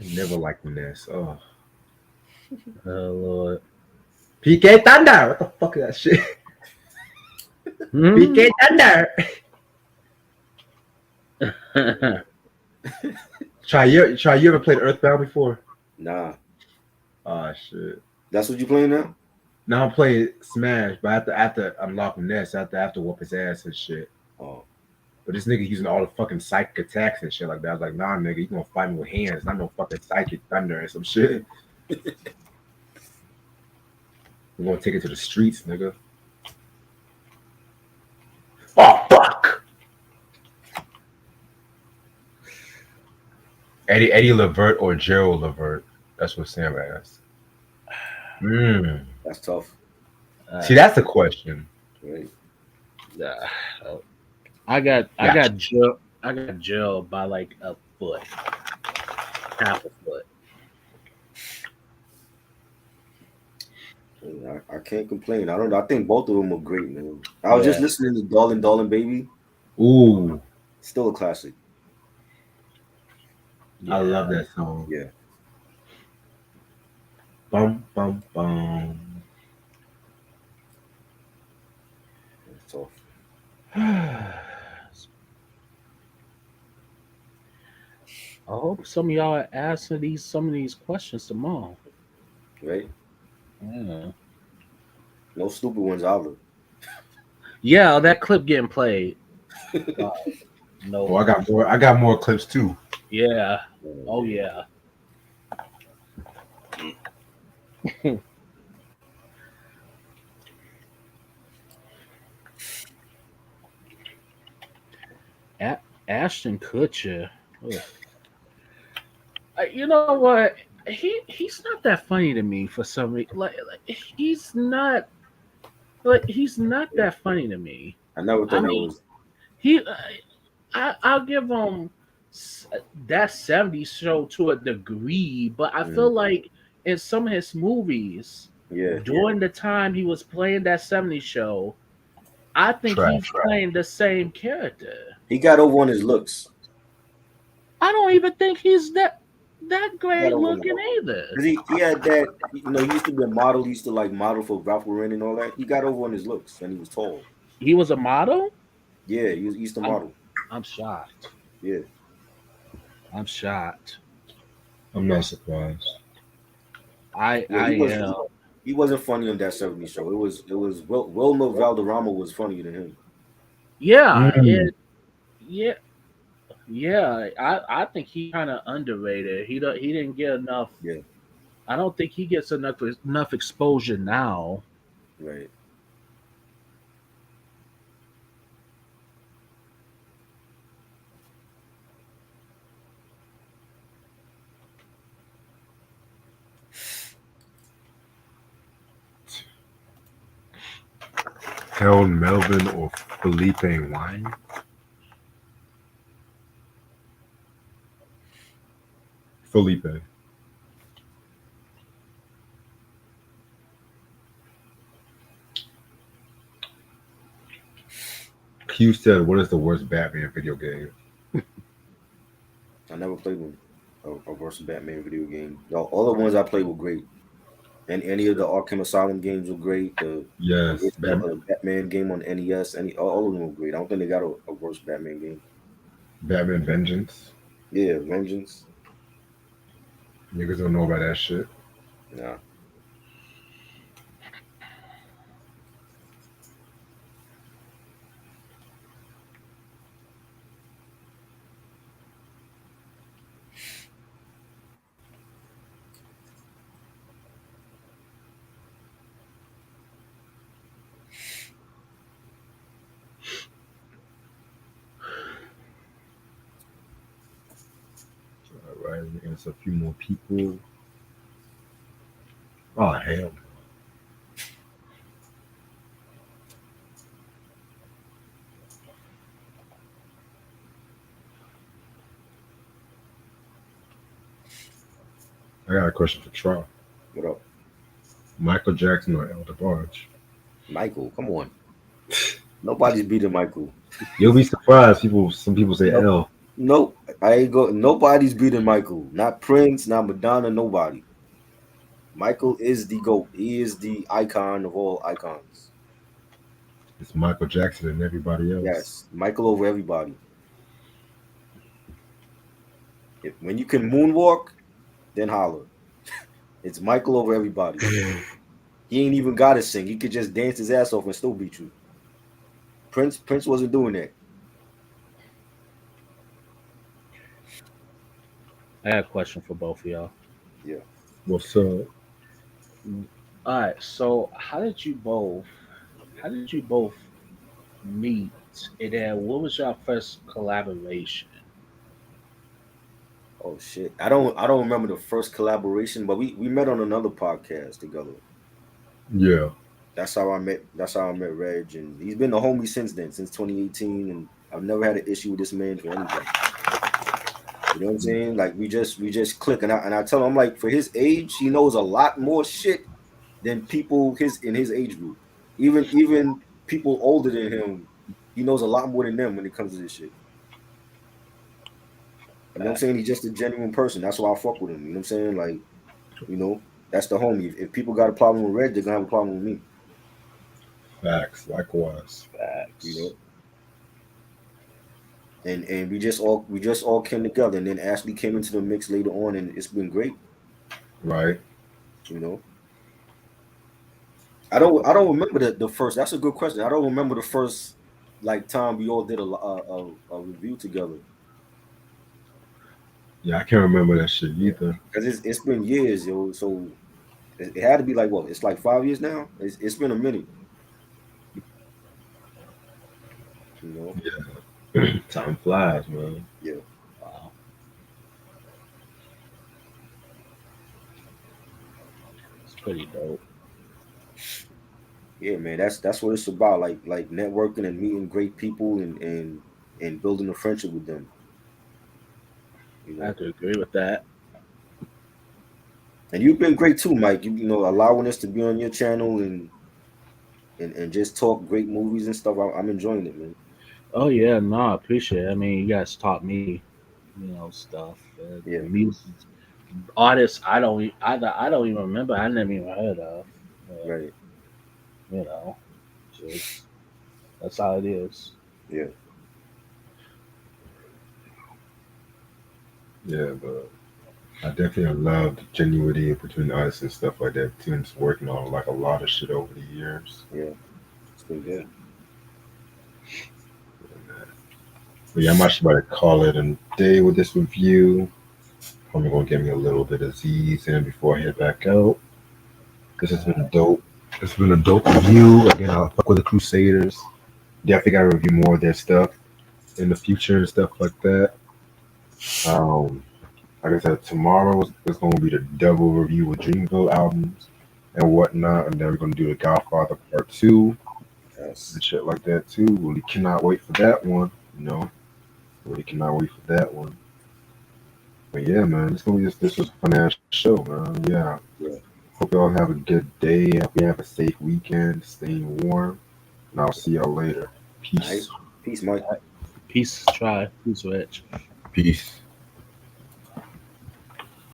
I never liked this. Oh. Oh Lord. PK Thunder! What the fuck is that shit? Hmm? PK Thunder! You ever played Earthbound before? Nah. Ah, shit. That's what you playing now? Now I'm playing Smash, but after unlock Ness, after whoop his ass and shit. Oh. But this nigga using all the fucking psychic attacks and shit like that. I was like, nah, nigga, you gonna fight me with hands, not no fucking psychic thunder and some shit. We're gonna take it to the streets, nigga. Oh fuck! Eddie Levert or Gerald Levert? That's what Sam asked. That's tough. See, that's the question. Right. I got jailed by like a foot, half a foot. I can't complain. I think both of them were great, man. I was just listening to Darling Baby. Ooh, still a classic. I love that song. Yeah. Bum bum bum. That's tough. I hope some of y'all are asking some of these questions tomorrow. Right? Yeah. No stupid ones either. Yeah, that clip getting played. No. Oh, I got more clips too. Yeah. Oh yeah. Ashton Kutcher. You know what? He's not that funny to me for some reason. Like he's not that funny to me. I never thought he was. I'll give him that 70s show to a degree, but I feel like in some of his movies, during the time he was playing that 70s show, I think he's playing the same character. He got over on his looks. I don't even think he's that great looking either. He had that, he used to be a model. He used to like model for Ralph Lauren and all that. He got over on his looks and he was tall. He was a model? Yeah, he used to model. I'm shocked. Yeah. I'm shocked. I'm not surprised. He wasn't funny on that 70s show. It was Wilmer Valderrama was funnier than him. Yeah, I think he kind of underrated. He didn't get enough. Yeah. I don't think he gets enough exposure now. Right. Harold Melvin or Felipe Wine? Felipe. Q said, "What is the worst Batman video game?" I never played one. A worst Batman video game. All the ones I played were great. And any of the Arkham Asylum games were great. The Batman game on NES, all of them were great. I don't think they got a worse Batman game. Batman Vengeance. Yeah, Vengeance. Niggas don't know about that shit. Nah. All right, answer a few more people. Oh hell. I got a question for Troy. What up? Michael Jackson or El DeBarge? Michael, come on. Nobody's beating Michael. You'll be surprised. Some people say L. Nope. I ain't go. Nobody's beating Michael. Not Prince, not Madonna, nobody. Michael is the GOAT. He is the icon of all icons. It's Michael Jackson and everybody else. Yes, Michael over everybody. When you can moonwalk, then holler. It's Michael over everybody. He ain't even got to sing. He could just dance his ass off and still beat you. Prince wasn't doing that. I got a question for both of y'all. Yeah. What's up? All right, so how did you both meet? And then what was your first collaboration? Oh shit. I don't remember the first collaboration, but we met on another podcast together. Yeah. That's how I met Reg, and he's been a homie since then, since 2018, and I've never had an issue with this man for anything. You know what I'm saying? Like we just click, and I tell him, I'm like, for his age, he knows a lot more shit than people in his age group. Even people older than him, he knows a lot more than them when it comes to this shit. You know what I'm saying? He's just a genuine person. That's why I fuck with him. You know what I'm saying? Like, you know, that's the homie. If people got a problem with Red, they're gonna have a problem with me. Facts. Likewise. Facts. You know. And we just all came together, and then Ashley came into the mix later on, and it's been great. Right. You know. I don't remember the first. That's a good question. I don't remember the first like time we all did a review together. Yeah, I can't remember that shit either. Because it's been years, yo. So it had to be like what? It's like 5 years now. It's been a minute. You know. Yeah. Time flies, man. Yeah. Wow. It's pretty dope. Yeah, man. That's what it's about. Like networking and meeting great people and building a friendship with them. You know? I have to agree with that. And you've been great too, Mike. You know, allowing us to be on your channel and just talk great movies and stuff. I'm enjoying it, man. Oh yeah, no, I appreciate it. I mean, you guys taught me, stuff. Yeah. Music artists I don't even remember. I never even heard of. Right. You know, just that's how it is. Yeah. Yeah, but I definitely love the genuinity between artists and stuff like that too. And just working on like a lot of shit over the years. Yeah. It's been good. But yeah, I'm actually about to call it a day with this review. I'm gonna give me a little bit of Z's in before I head back out. This has been dope. It's been a dope review. Again, I'll fuck with the Crusaders. Definitely gotta review more of their stuff in the future and stuff like that. Like I said, tomorrow is going to be the double review with Dreamville albums and whatnot, and then we're going to do the Godfather Part 2 Yes. and shit like that too. Really cannot wait for that one, you know. Really cannot wait for that one. But yeah, man, this was a fun ass show, man. Yeah. Hope y'all have a good day. Hope you have a safe weekend, staying warm, and I'll see y'all later. Peace. Nice. Peace, Mike. Peace, Try. Peace, Rich. Peace.